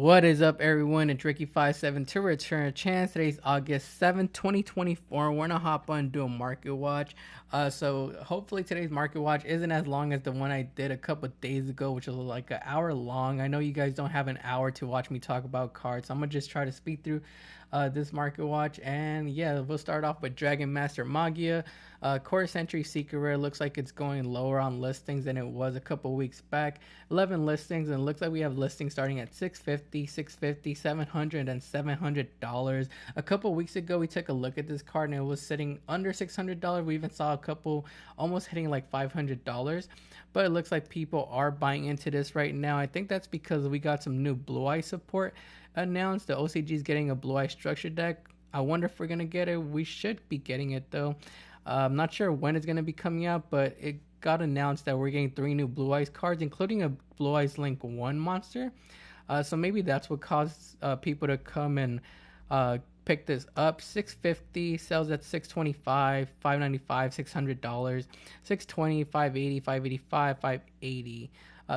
What is up, everyone? It's Ricky57 to return a chance. Today's August 7th, 2024. We're going to hop on and do a market watch. So hopefully today's market watch isn't as long as the one I did a couple days ago, which was like an hour long. I know you guys don't have an hour to watch me talk about cards, so I'm going to just try to speed through this market watch. And yeah, we'll start off with Dragon Master Magia. Quarter Century Secret Rare looks like it's going lower on listings than it was a couple weeks back. 11 listings, and it looks like we have listings starting at $650, $650, $700, and $700. A couple weeks ago, we took a look at this card and it was sitting under $600. We even saw a couple almost hitting like $500. But it looks like people are buying into this right now. I think that's because we got some new Blue Eye support announced. The OCG is getting a Blue Eye structure deck. I wonder if we're going to get it. We should be getting it though. I'm not sure when it's going to be coming out, but it got announced that we're getting 3 new Blue Eyes cards, including a Blue Eyes Link 1 monster. So maybe that's what caused people to come and pick this up. $650 sells at $625, $595, $600, $620, $580, $585, $580.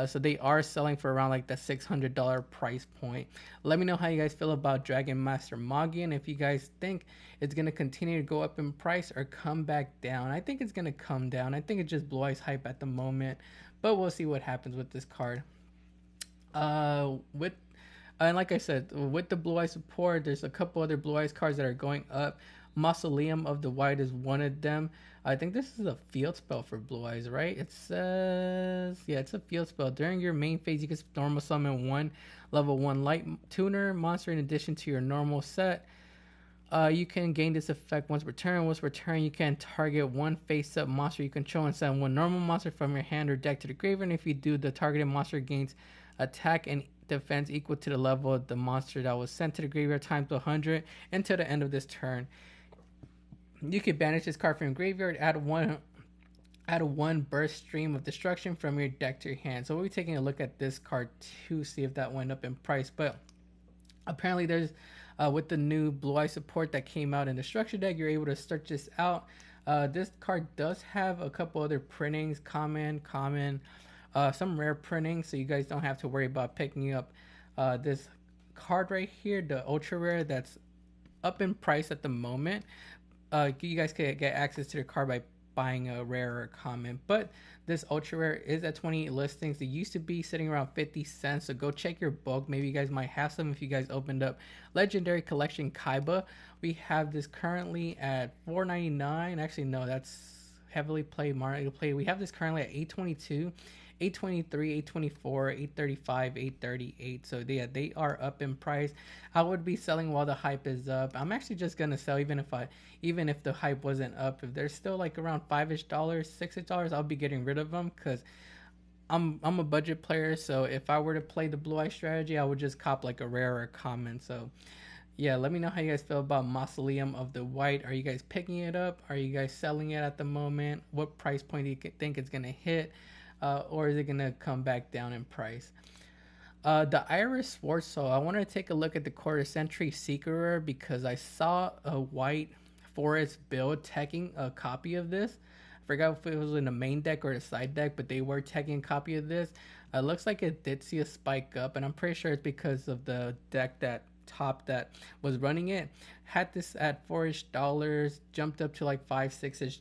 So they are selling for around like the $600 price point. Let me know how you guys feel about Dragon Master Magi, and if you guys think it's going to continue to go up in price or come back down. I think it's going to come down. I think it's just Blue Eyes hype at the moment, but we'll see what happens with this card. And like I said, with the Blue Eyes support, there's a couple other Blue Eyes cards that are going up. Mausoleum of the White is one of them. I think this is a field spell for Blue Eyes, right? It says, yeah, it's a field spell. During your main phase, you can normal summon one level 1 light tuner monster in addition to your normal set. You can gain this effect once per turn. Once per turn, you can target one face-up monster you control and send one normal monster from your hand or deck to the graveyard. And if you do, the targeted monster gains attack and defense equal to the level of the monster that was sent to the graveyard times 100 until the end of this turn. You can banish this card from your graveyard, add one burst stream of destruction from your deck to your hand. So we'll be taking a look at this card to see if that went up in price. But apparently there's, with the new Blue Eye support that came out in the structure deck, you're able to start this out. This card does have a couple other printings, common, some rare printings, so you guys don't have to worry about picking up this card right here, the ultra rare that's up in price at the moment. You guys can get access to the card by buying a rare or common, but this ultra rare is at 28 listings. It used to be sitting around 50 cents, so go check your bulk. Maybe you guys might have some if you guys opened up Legendary Collection Kaiba. We have this currently at $4.99. Actually, no, that's heavily played Mario play. We have this currently at $8.22. $823, $824, $835, $838. So yeah, they are up in price. I would be selling while the hype is up. I'm actually just gonna sell even if the hype wasn't up. If they're still like around $5-ish, $6-ish, I'll be getting rid of them because I'm a budget player. So if I were to play the Blue Eye strategy, I would just cop like a rare or common. So yeah, let me know how you guys feel about Mausoleum of the White. Are you guys picking it up? Are you guys selling it at the moment? What price point do you think it's gonna hit? Or is it going to come back down in price? The Iris Swords. So I want to take a look at the Quarter Century Secret Rare because I saw a White Forest build teching a copy of this. I forgot if it was in the main deck or the side deck, but they were teching a copy of this. It looks like it did see a spike up, and I'm pretty sure it's because of the deck that was running it. Had this at $4-ish, jumped up to like $5-6-ish.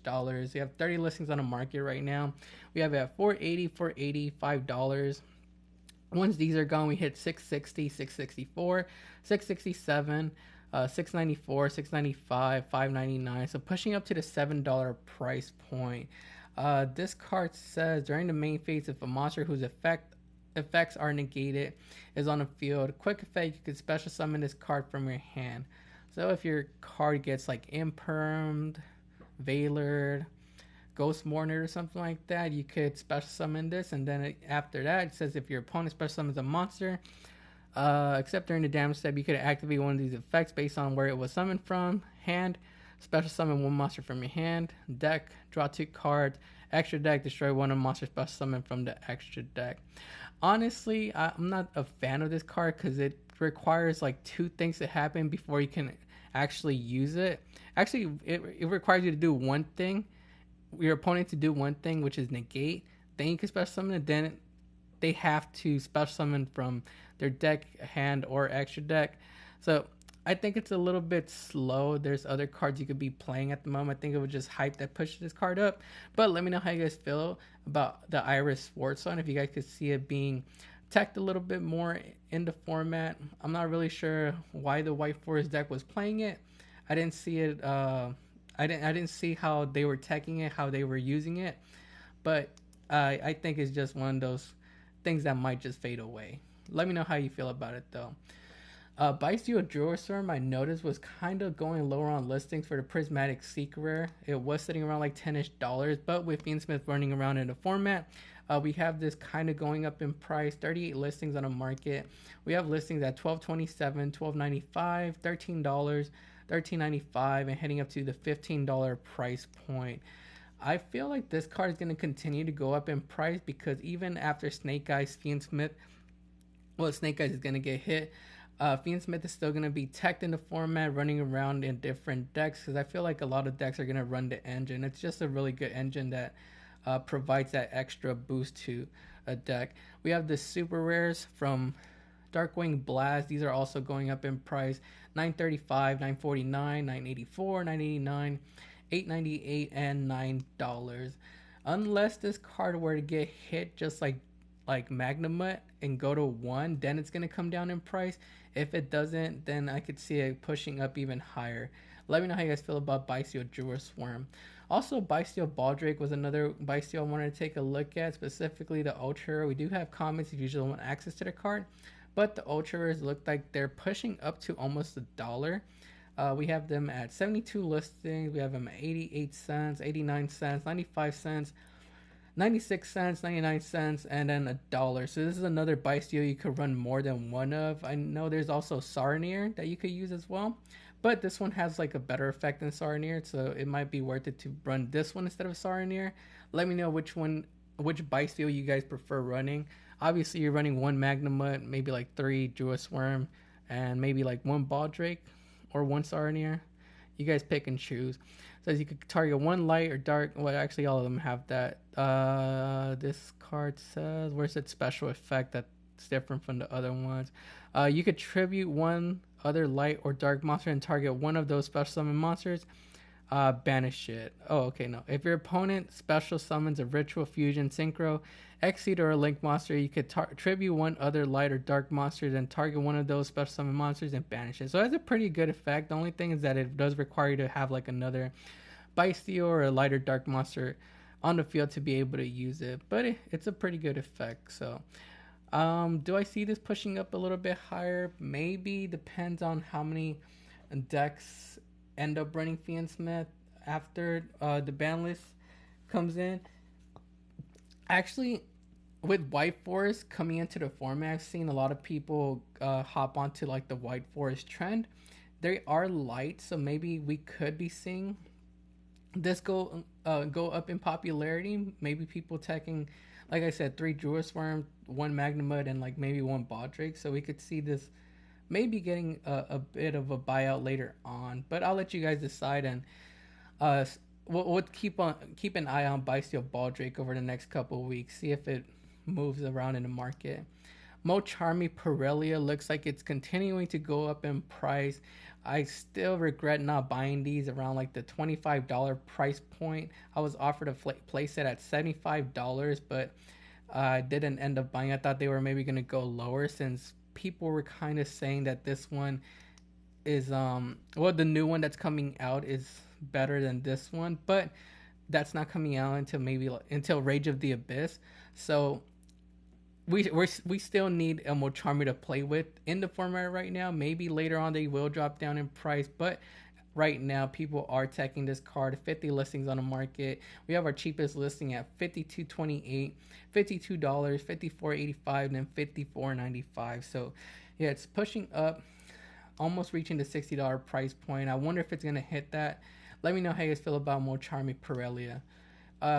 We have 30 listings on the market right now. We have it at $480, $480, $5. Once these are gone, we hit $660, $664, $667, $694, $695, $599. So pushing up to the $7 price point. This card says during the main phase, if a monster whose effects are negated is on the field, quick effect, you can special summon this card from your hand. So if your card gets like Impermed, Veilered, Ghost Mourner or something like that, you could special summon this, and then after that it says if your opponent special summons a monster, except during the damage step, you could activate one of these effects based on where it was summoned from. Hand, special summon one monster from your hand. Deck, draw 2 cards. Extra deck, destroy one of the monsters special summoned from the extra deck. Honestly, I'm not a fan of this card because it requires like 2 things to happen before you can actually use it. Actually, it requires you to do one thing, your opponent to do one thing, which is negate. Then you can special summon it. Then they have to special summon from their deck, hand, or extra deck. So I think it's a little bit slow. There's other cards you could be playing at the moment. I think it was just hype that pushed this card up. But let me know how you guys feel about the Iris Swords one. If you guys could see it being teched a little bit more in the format. I'm not really sure why the White Forest deck was playing it. I didn't see it. I didn't see how they were teching it, how they were using it. But I think it's just one of those things that might just fade away. Let me know how you feel about it though. Bysteel Jewelstorm, I noticed, was kind of going lower on listings for the Prismatic Secret Rare. It was sitting around like $10-ish, but with Fiendsmith running around in the format, we have this kind of going up in price. 38 listings on the market. We have listings at $12.27, $12.95, $13, $13.95, and heading up to the $15 price point. I feel like this card is going to continue to go up in price because even after Snake Eyes Fiendsmith, well, Snake Eyes is going to get hit. Fiendsmith is still going to be teched in the format, running around in different decks, because I feel like a lot of decks are going to run the engine. It's just a really good engine that provides that extra boost to a deck. We have the super rares from Darkwing Blast. These are also going up in price. $9.35, $9.49, $9.84, $9.89, $8.98, and $9. Unless this card were to get hit just like Magnemite and go to 1, then it's going to come down in price. If it doesn't, then I could see it pushing up even higher. Let me know how you guys feel about Bysteel Jewel Swarm. Also, Bysteel Baldrake was another Bysteel I wanted to take a look at, specifically the Ultra. We do have comments if you usually want access to the card, but the Ultras look like they're pushing up to almost $1. We have them at 72 listings. We have them at 88 cents, 89 cents, 95 cents, 96 cents, 99 cents, and then $1. So this is another Bysteel you could run more than one of. I know there's also Sarnier that you could use as well, but this one has like a better effect than Sarnier, so it might be worth it to run this one instead of Sarnier. Let me know which Bysteel you guys prefer running. Obviously, you're running one Magnemite, maybe like 3 Jewel Swarm, and maybe like 1 Baldrake or 1 Sarnier. You guys pick and choose. Says you could target 1 light or dark. Well, actually, all of them have that. This card says, where's its special effect that's different from the other ones? You could tribute 1 other light or dark monster and target one of those special summon monsters. Banish it. Oh, okay, no. If your opponent special summons a Ritual Fusion, Synchro, Exceed, or a Link monster, you could tribute 1 other light or dark monster, then target one of those special summon monsters and banish it. So that's a pretty good effect. The only thing is that it does require you to have like another Bysteel or a light or dark monster on the field to be able to use it. But it's a pretty good effect. So do I see this pushing up a little bit higher? Maybe. Depends on how many decks end up running Fiendsmith after the ban list comes in. Actually, with White Forest coming into the format, I've seen a lot of people hop onto like the White Forest trend. They are light, so maybe we could be seeing this go up in popularity. Maybe people taking, like I said, 3 Jewel Swarm, 1 Magnemite, and like maybe 1 Baldrake. So we could see this maybe getting a bit of a buyout later on. But I'll let you guys decide, and we'll keep an eye on Bysteel Baldrake over the next couple of weeks. See if it moves around in the market. Mo Charmi Pirellia looks like it's continuing to go up in price. I still regret not buying these around like the $25 price point. I was offered a place it at $75, but I didn't end up buying. I thought they were maybe going to go lower, since people were kind of saying that this one is the new one that's coming out is better than this one, but that's not coming out until Rage of the Abyss. So we still need a Charmi to play with in the format right now. Maybe later on they will drop down in price, but right now people are teching this card. 50 listings on the market. We have our cheapest listing at $52.28, $52, $54.85, and then $54.95. So yeah, it's pushing up, almost reaching the $60 price point. I wonder if it's gonna hit that. Let me know how you guys feel about Mo Charmi Pirellia.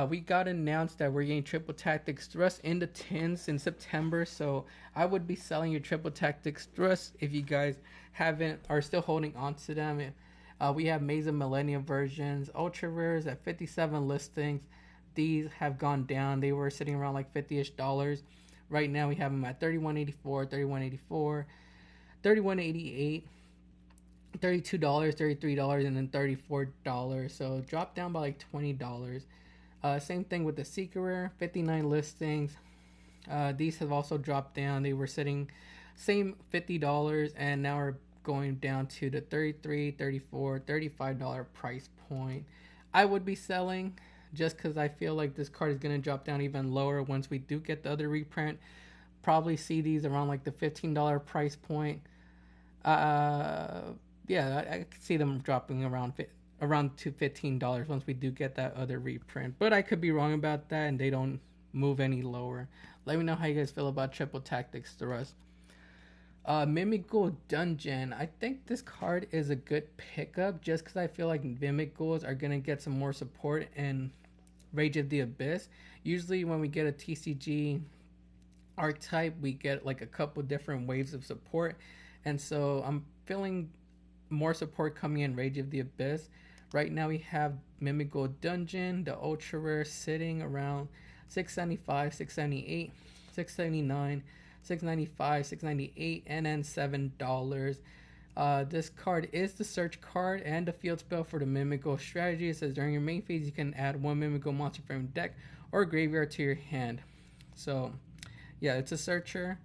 We got announced that we're getting Triple Tactics Thrust in the tins in September, so I would be selling your Triple Tactics Thrust if you guys are still holding on to them. We have Maze of Millennium versions, Ultra Rares at 57 listings. These have gone down. They were sitting around like $50-ish. Right now we have them at 31.84, 31.84, 31.88, $32, $33, and then $34. So drop down by like $20. Same thing with the Secret Rare, 59 listings. These have also dropped down. They were sitting same $50, and now are going down to the $33, $34, $35 price point. I would be selling just because I feel like this card is going to drop down even lower once we do get the other reprint. Probably see these around like the $15 price point. Yeah, I could see them dropping around to $15 once we do get that other reprint. But I could be wrong about that, and they don't move any lower. Let me know how you guys feel about Triple Tactics Thrust. Mimic Ghoul Dungeon. I think this card is a good pickup just because I feel like Mimic Ghouls are going to get some more support in Rage of the Abyss. Usually when we get a TCG archetype, we get like a couple different waves of support. And so I'm feeling more support coming in Rage of the Abyss. Right now we have Mimic Ghoul Dungeon, the Ultra Rare, sitting around $675, $678, $679, $695, $698, and then $7. This card is the search card and the field spell for the Mimic Ghoul strategy. It says during your main phase you can add one Mimic Ghoul monster from your deck or graveyard to your hand. So yeah, it's a searcher.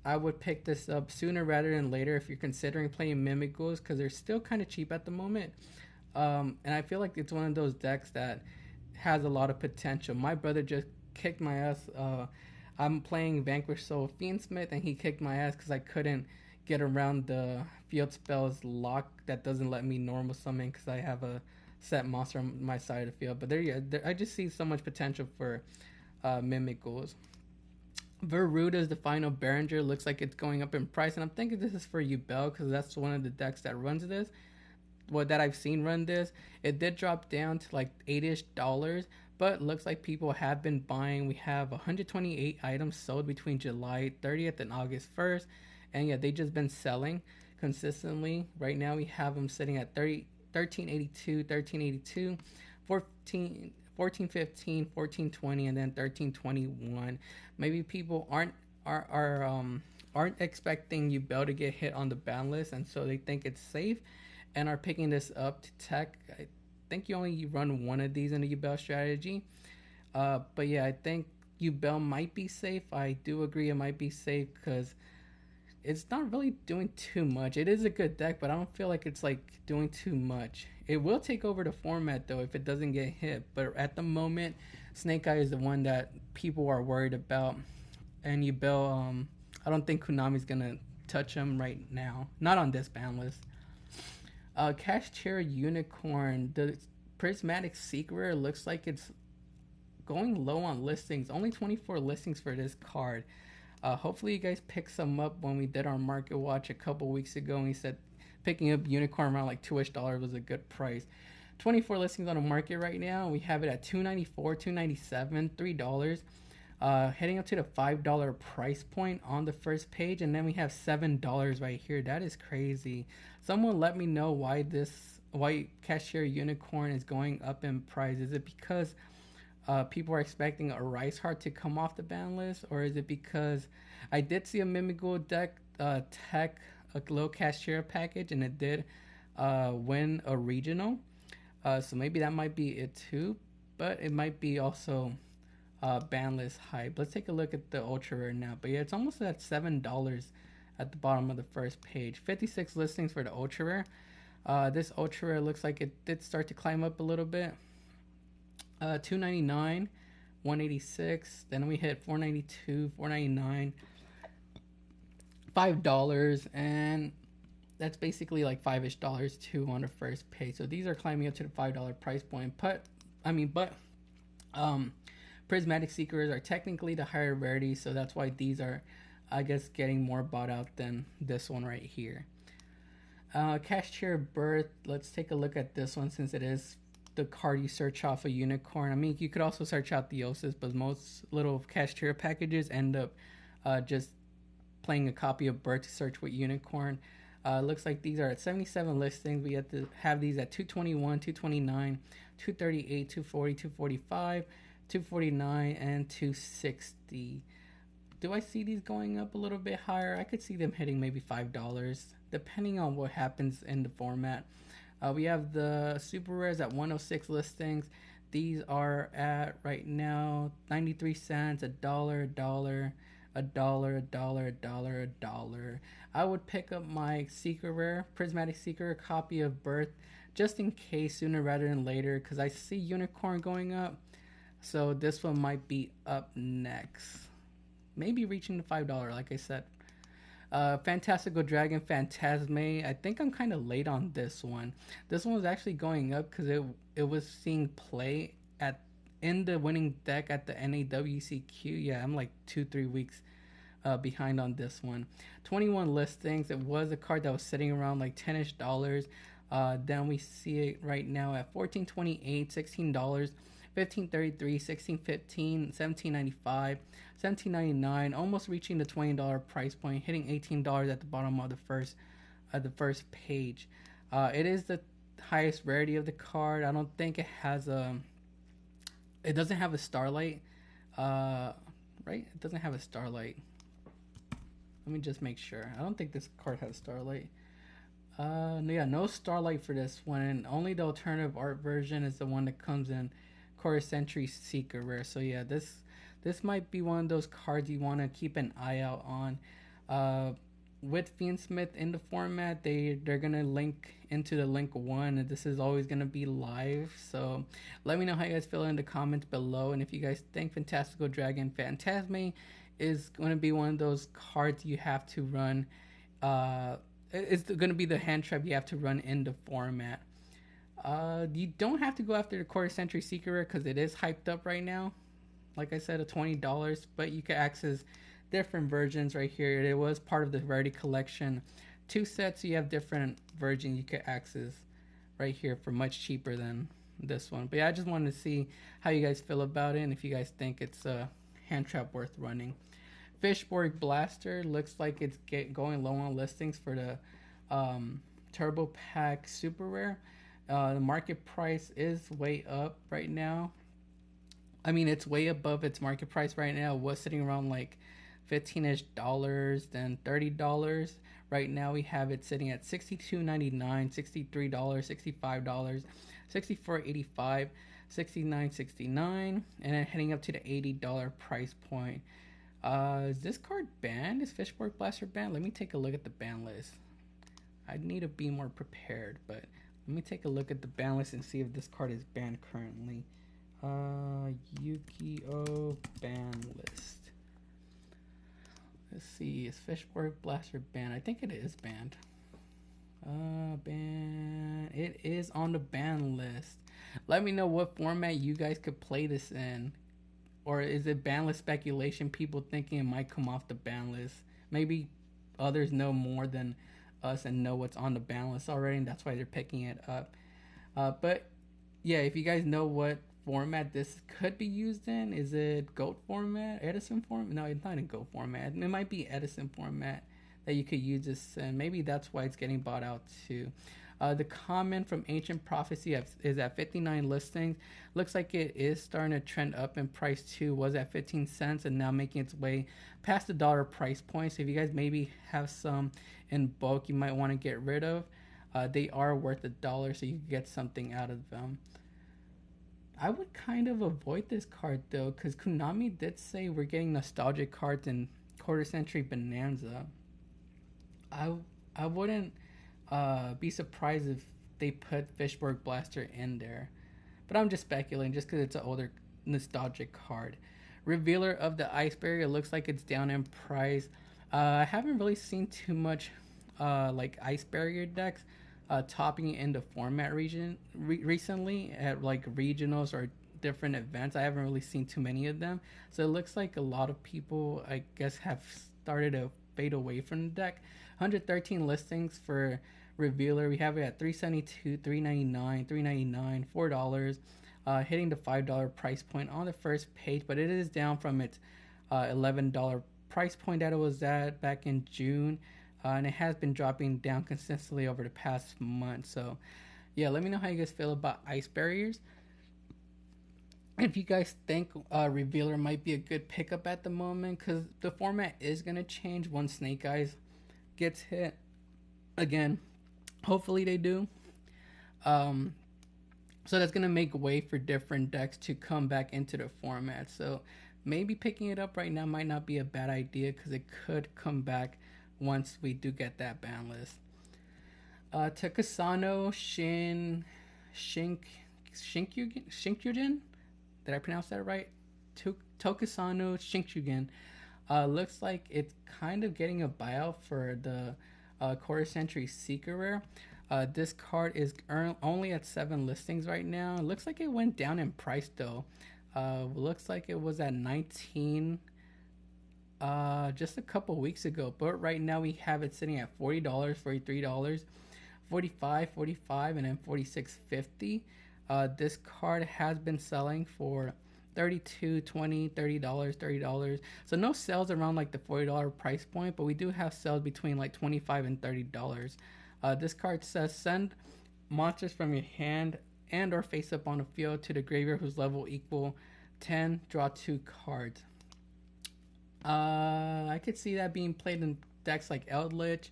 I would pick this up sooner rather than later if you're considering playing Mimic Ghouls, because they're still kind of cheap at the moment. And I feel like it's one of those decks that has a lot of potential. My brother just kicked my ass. I'm playing Vanquish Soul Fiendsmith, and he kicked my ass because I couldn't get around the field spells lock that doesn't let me normal summon because I have a set monster on my side of the field. But I just see so much potential for Mimic Ghouls. Veruda is the final Behringer. Looks like it's going up in price, and I'm thinking this is for Yubel because that's one of the decks that runs this. Well, that I've seen run this. It did drop down to like $8-ish, but looks like people have been buying. We have 128 items sold between July 30th and August 1st, and yeah, they just been selling consistently. Right now we have them sitting at 1382, 1382, 1415, 1420, and then 1321. Maybe people aren't expecting Yubel to get hit on the ban list, and so they think it's safe and are picking this up to tech. I think you only run one of these in the Yubel strategy. But yeah, I think Yubel might be safe. I do agree it might be safe because it's not really doing too much. It is a good deck, but I don't feel like it's like doing too much. It will take over the format though if it doesn't get hit. But at the moment, Snake Eye is the one that people are worried about. And Yubel, I don't think Konami's gonna touch him right now. Not on this ban list. Cher Unicorn, the Prismatic Secret looks like it's going low on listings. Only 24 listings for this card. Hopefully you guys picked some up when we did our market watch a couple weeks ago, and we said picking up Unicorn around like $2-ish was a good price. 24 listings on the market right now. We have it at $2.94, $2.97, $3. Heading up to the $5 price point on the first page, and then we have $7 right here. That is crazy. Someone let me know why Cher Unicorn is going up in price. Is it because people are expecting a Rice Heart to come off the ban list, or is it because I did see a Mimic Ghoul deck tech a little Cher package, and it did win a regional, so maybe that might be it too, but it might be also ban list hype. Let's take a look at the Ultra Rare now. But yeah, it's almost at $7 at the bottom of the first page. 56 listings for the Ultra Rare. This Ultra Rare looks like it did start to climb up a little bit. $2.99, $1.86, then we hit $4.92, $4.99, $5, and that's basically like $5-ish too on the first page. So these are climbing up to the $5 price point. But Prismatic Seekers are technically the higher rarity, so that's why these are, I guess, getting more bought out than this one right here. Cher Birth, let's take a look at this one since it is the card you search off a Unicorn. I mean, you could also search out Theosis, but most little Cher packages end up just playing a copy of Birth to search with Unicorn. Looks like these are at 77 listings. We have to have these at 221, 229, 238, 240, 245, 249, and 260. do I see these going up a little bit higher? I could see them hitting maybe $5, depending on what happens in the format. We have the super rares at 106 listings. These are at right now 93 cents, $1, $1, $1, $1, $1, $1. I would pick up my secret rare, prismatic secret copy of Birth, just in case sooner rather than later, because I see unicorn going up. So this one might be up next. Maybe reaching the $5, like I said. Fantastical Dragon Phantasme. I think I'm kind of late on this one. This one was actually going up because it was seeing play at in the winning deck at the NAWCQ. Yeah, I'm like 2-3 weeks behind on this one. 21 listings. It was a card that was sitting around like $10ish. Then we see it right now at $14.28, $16, $15.33, $16.15, $17.95, $17.99, almost reaching the $20 price point, hitting $18 at the bottom of the first page. It is the highest rarity of the card. I don't think it has it doesn't have a starlight, right? It doesn't have a starlight. Let me just make sure. I don't think this card has starlight. Yeah, no starlight for this one, and only the alternative art version is the one that comes in Quarter Century Seeker rare. So yeah, this might be one of those cards you want to keep an eye out on. With Fiendsmith in the format, they're gonna link into the link 1, and this is always gonna be live. So let me know how you guys feel in the comments below, and if you guys think Fantastical Dragon Phantasme is gonna be one of those cards you have to run. It's gonna be the hand trap you have to run in the format. You don't have to go after the Quarter Century Seeker because it is hyped up right now. Like I said, at $20, but you can access different versions right here. It was part of the Rarity Collection 2 sets. So you have different versions you can access right here for much cheaper than this one. But yeah, I just wanted to see how you guys feel about it and if you guys think it's a hand trap worth running. Fishborg Blaster looks like it's going low on listings for the Turbo Pack Super Rare. The market price is way up right now. I mean, it's way above its market price right now. It was sitting around like $15ish, then $30. Right now we have it sitting at $62.99, $63, $65, $64.85, $69.69, and then heading up to the $80 price point. Is this card banned? Is Fishborg Blaster banned? Let me take a look at the ban list. I need to be more prepared, but let me take a look at the ban list and see if this card is banned currently. Yu-Gi-Oh! Ban list. Let's see, is Fishborg Blaster banned? I think it is banned. Ban. It is on the ban list. Let me know what format you guys could play this in. Or is it ban list speculation? People thinking it might come off the ban list. Maybe others know more than us and know what's on the ban list already, and that's why they're picking it up. But yeah, if you guys know what format this could be used in, is it GOAT format, Edison format? No, it's not in GOAT format. It might be Edison format that you could use this in. Maybe that's why it's getting bought out too. The comment from Ancient Prophecy is at 59 listings. Looks like it is starting to trend up in price too. Was at 15 cents and now making its way past the dollar price point. So if you guys maybe have some in bulk you might want to get rid of, they are worth $1, so you can get something out of them. I would kind of avoid this card though, because Konami did say we're getting nostalgic cards in Quarter Century Bonanza. I wouldn't be surprised if they put Fishborg Blaster in there, but I'm just speculating just because it's an older nostalgic card. Revealer of the Ice Barrier looks like it's down in price. I haven't really seen too much like Ice Barrier decks topping in the format recently at like regionals or different events. I haven't really seen too many of them, so it looks like a lot of people, I guess, have started to fade away from the deck. 113 listings for Revealer. We have it at $372, $399, $399, $4, hitting the $5 price point on the first page, but it is down from its $11 price point that it was at back in June, and it has been dropping down consistently over the past month. So yeah, let me know how you guys feel about Ice Barriers. If you guys think Revealer might be a good pickup at the moment, because the format is going to change once Snake Eyes gets hit again. Hopefully they do. Um, so that's going to make way for different decks to come back into the format. So maybe picking it up right now might not be a bad idea because it could come back once we do get that ban list. Takasano Shinkujin. Did I pronounce that right? Tokasano Shinkujin. Looks like it's kind of getting a buyout for the quarter century Seeker Rare. This card is only at 7 listings right now. Looks like it went down in price though. Looks like it was at 19 just a couple weeks ago, but right now we have it sitting at $40, $43, 45, 45, and then 46.50. This card has been selling for 32, 20, $30, $30. So no sales around like the $40 price point, but we do have sales between like 25 and $30. This card says send monsters from your hand and or face up on the field to the graveyard whose level equal 10, draw 2 cards. I could see that being played in decks like Eldritch,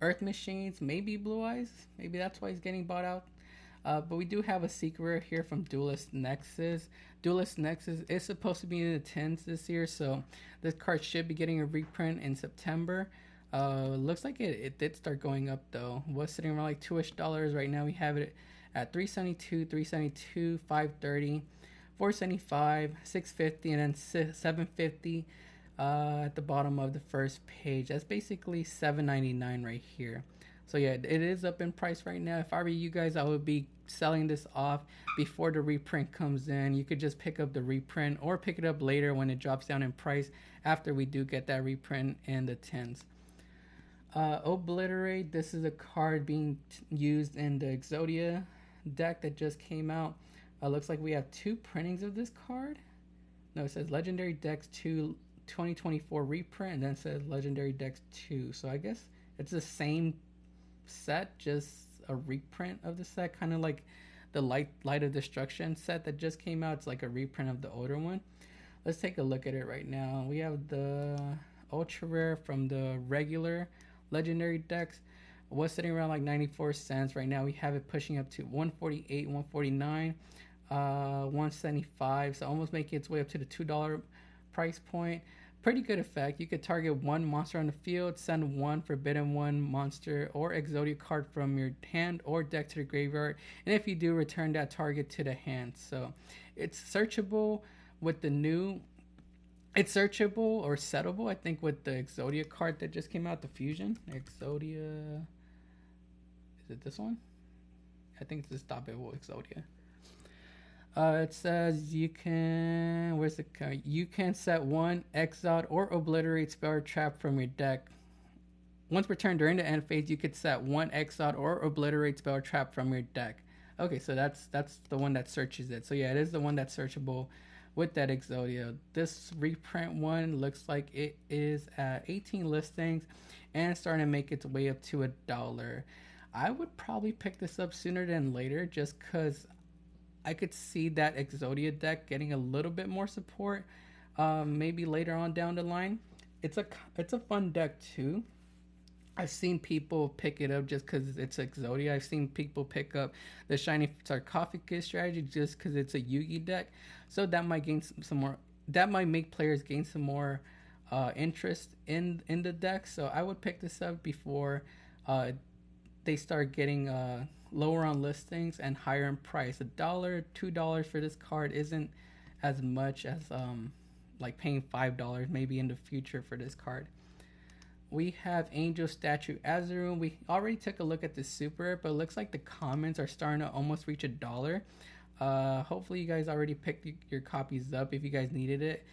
Earth Machines, maybe Blue Eyes. Maybe that's why he's getting bought out. But we do have a secret here from Duelist Nexus. Duelist Nexus is supposed to be in the 10s this year, so this card should be getting a reprint in September. Looks like it did start going up though. Was sitting around like $2ish. Right now we have it at 372, 372, 530, 475, 650, and then 750 at the bottom of the first page. That's basically $7.99 right here. So yeah, it is up in price right now. If I were you guys, I would be selling this off before the reprint comes in. You could just pick up the reprint or pick it up later when it drops down in price after we do get that reprint in the 10s. Obliterate. This is a card being used in the Exodia deck that just came out. Looks like we have 2 printings of this card. No, it says Legendary Decks 2 2024 reprint, and then it says Legendary Decks 2. So I guess it's the same set, just a reprint of the set, kind of like the Light of Destruction set that just came out. It's like a reprint of the older one. Let's take a look at it right now. We have the ultra rare from the regular legendary decks. Was sitting around like 94 cents. Right now we have it pushing up to 148, 149, 175. So almost making its way up to the $2 price point. Pretty good effect. You could target 1 monster on the field, send 1 Forbidden 1 monster or Exodia card from your hand or deck to the graveyard, and if you do, return that target to the hand. So it's searchable with the new. It's searchable or settable, I think, with the Exodia card that just came out, the Fusion. Exodia. Is it this one? I think it's the Stoppable Exodia. It says you can. Where's the card? You can set 1 Exod or Obliterate spell or trap from your deck. Once returned during the end phase, you could set 1 Exod or Obliterate spell or trap from your deck. Okay, so that's the one that searches it. So yeah, it is the one that's searchable with that Exodia. This reprint one looks like it is at 18 listings and starting to make its way up to $1. I would probably pick this up sooner than later just because I could see that Exodia deck getting a little bit more support, maybe later on down the line. It's a fun deck too. I've seen people pick it up just because it's Exodia. I've seen people pick up the Shiny Sarcophagus strategy just because it's a Yugi deck. So that might gain some more. That might make players gain some more interest in the deck. So I would pick this up before they start getting lower on listings and higher in price. $1, $2 for this card isn't as much as like paying $5 maybe in the future for this card. We have Angel Statue Azaron. We already took a look at the super, but it looks like the comments are starting to almost reach $1. Hopefully you guys already picked your copies up if you guys needed it.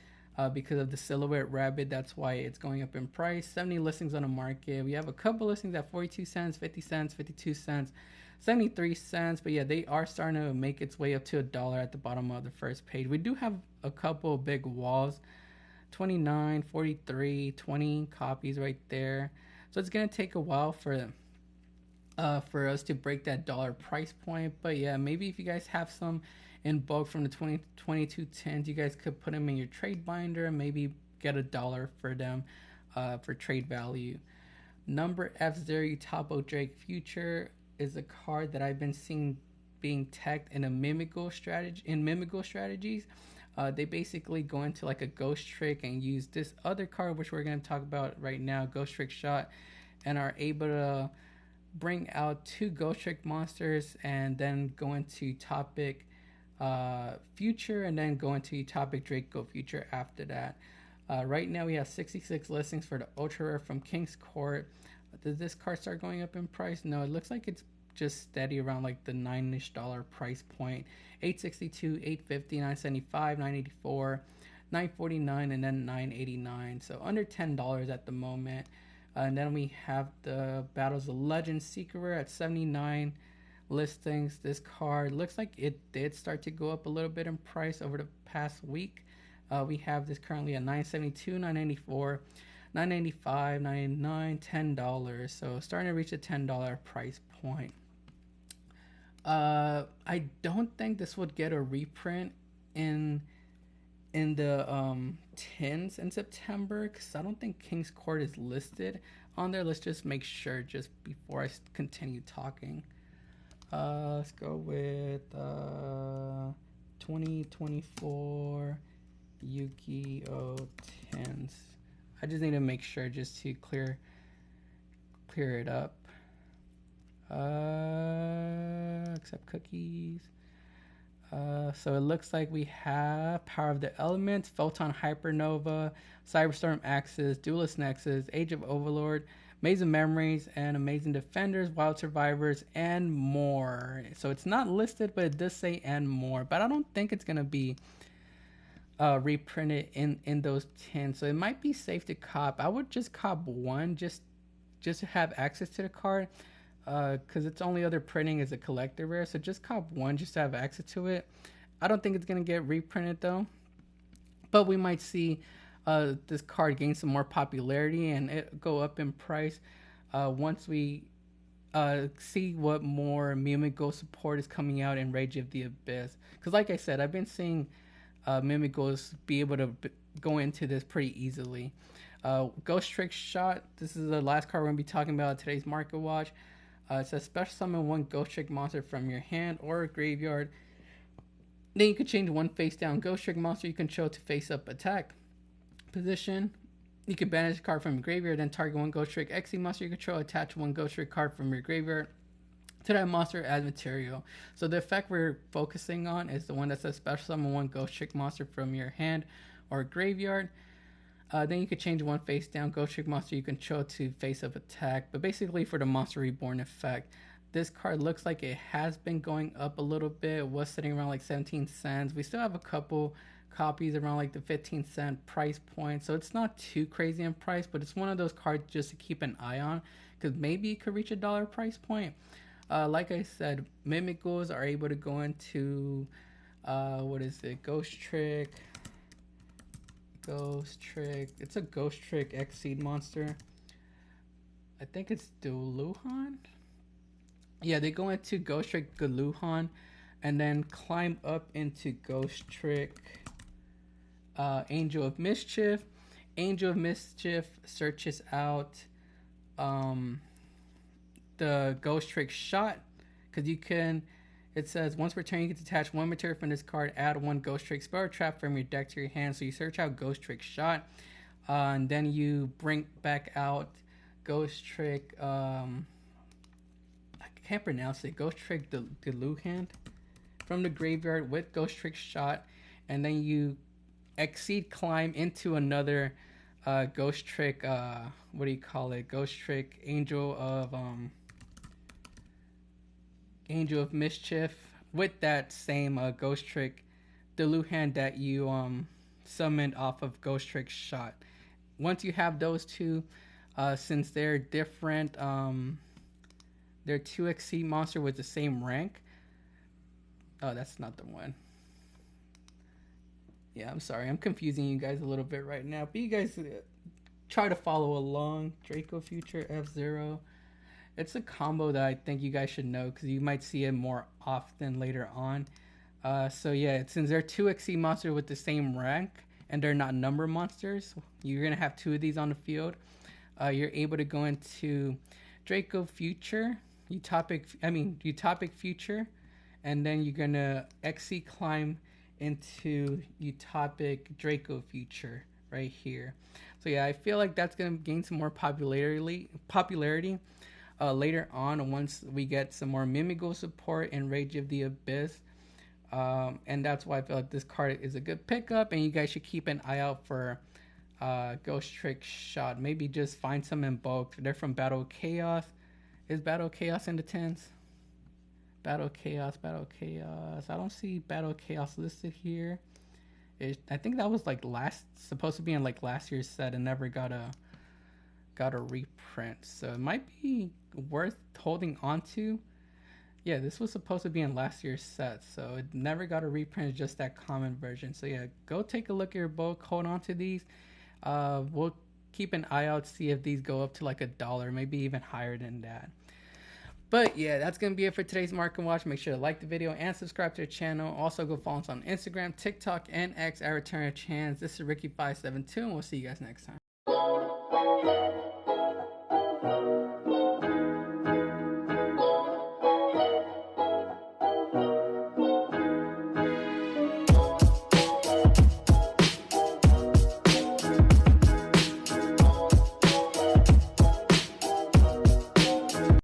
Because of the Silhouette Rabbit, that's why it's going up in price. 70 listings on the market. We have a couple listings at 42 cents, 50 cents, 52 cents, 73 cents. But yeah, they are starting to make its way up to $1 at the bottom of the first page. We do have a couple big walls. 29, 43, 20 copies right there. So it's going to take a while for us to break that $1 price point. But yeah, maybe if you guys have some in bulk from the 2022 tins, you guys could put them in your trade binder and maybe get $1 for them for trade value. Number F0 Utapo Draco Future is a card that I've been seeing being teched in a Mimical strategies. They basically go into like a ghost trick and use this other card, which we're going to talk about right now, Ghost Trick Shot, and are able to bring out 2 Ghost Trick monsters and then go into Topic Future and then go into Topic Draco Future after that. Right now we have 66 listings for the Ultra Rare from King's Court. Does this card start going up in price? No, it looks like it's just steady around like the $9-ish price point. $862, $850, $975, $984, $949, and then $989. So under $10 at the moment. And then we have the Battles of Legends Secret Rare at 79 listings. This card looks like it did start to go up a little bit in price over the past week. We have this currently at $972, $994, $995, $999, $10. So starting to reach a $10 price point. I don't think this would get a reprint in the tins in September, because I don't think King's Court is listed on there. Let's just make sure just before I continue talking. Let's go with 2024 Yu-Gi-Oh! Tins. I just need to make sure just to clear it up. Accept cookies. So it looks like we have Power of the Elements, Photon Hypernova, Cyberstorm Axis, Duelist Nexus, Age of Overlord, Maze of Memories, and Amazing Defenders, Wild Survivors, and more. So it's not listed, but it does say and more. But I don't think it's going to be reprinted in those tins. So it might be safe to cop. I would just cop one just to have access to the card. Because its only other printing is a collector rare, so just cop one just to have access to it. I don't think it's gonna get reprinted though, but we might see this card gain some more popularity and it go up in price once we see what more Mimigo support is coming out in Rage of the Abyss. Because like I said, I've been seeing Mimigos be able to go into this pretty easily. Ghost Trick Shot, this is the last card we're gonna be talking about today's Market Watch. It says special summon 1 Ghost Trick monster from your hand or graveyard. Then you can change 1 face down Ghost Trick monster you control to face up attack position. You can banish a card from your graveyard, then target 1 Ghost Trick XC monster you control, attach 1 Ghost Trick card from your graveyard to that monster as material. So the effect we're focusing on is the one that says special summon 1 Ghost Trick monster from your hand or graveyard. Then you could change 1 face down Ghost Trick monster you control to face up attack. But basically for the Monster Reborn effect, this card looks like it has been going up a little bit. It was sitting around like 17 cents. We still have a couple copies around like the 15-cent price point. So it's not too crazy in price, but it's one of those cards just to keep an eye on, because maybe it could reach $1 price point. Like I said, Mimigos are able to go into, Ghost Trick. It's a Ghost Trick X Seed monster. I think it's Duluhan. Yeah, they go into Ghost Trick Galuhan and then climb up into Ghost Trick Angel of Mischief. Angel of Mischief searches out the Ghost Trick Shot, because you can. It says, once per turn, you can detach 1 material from this card, add 1 Ghost Trick spell or trap from your deck to your hand. So you search out Ghost Trick Shot, and then you bring back out Ghost Trick, I can't pronounce it, Ghost Trick Deluhand from the graveyard with Ghost Trick Shot, and then you exceed climb into another Ghost Trick, Ghost Trick Angel of Mischief with that same Ghost Trick Deluhan that you summoned off of Ghost Trick Shot. Once you have those two, since they're different, they're 2XC monster with the same rank. Oh, that's not the one. Yeah, I'm sorry. I'm confusing you guys a little bit right now. But you guys try to follow along. Draco Future, F0. It's a combo that I think you guys should know, because you might see it more often later on. So yeah, since they're two XC monsters with the same rank and they're not number monsters, you're gonna have two of these on the field. You're able to go into Draco Future, Utopic Future, and then you're gonna XC climb into Utopic Draco Future right here. So yeah, I feel like that's gonna gain some more popularity later on once we get some more Mimigo support and Rage of the Abyss. And that's why I feel like this card is a good pickup, and you guys should keep an eye out for Ghost Trick Shot. Maybe just find some in bulk. They're from Battle Chaos. Is Battle Chaos in the 10s? Battle Chaos. I don't see Battle Chaos listed here. I think that was like supposed to be in like last year's set and never got a reprint. So it might be worth holding on to. Yeah, this was supposed to be in last year's set, so it never got a reprint, just that common version. So yeah, go take a look at your bulk, hold on to these. We'll keep an eye out, see if these go up to like $1, maybe even higher than that. But yeah, that's going to be it for today's Market Watch. Make sure to like the video and subscribe to the channel. Also go follow us on Instagram, TikTok, and X at Return of Chance. This is Ricky572, and we'll see you guys next time.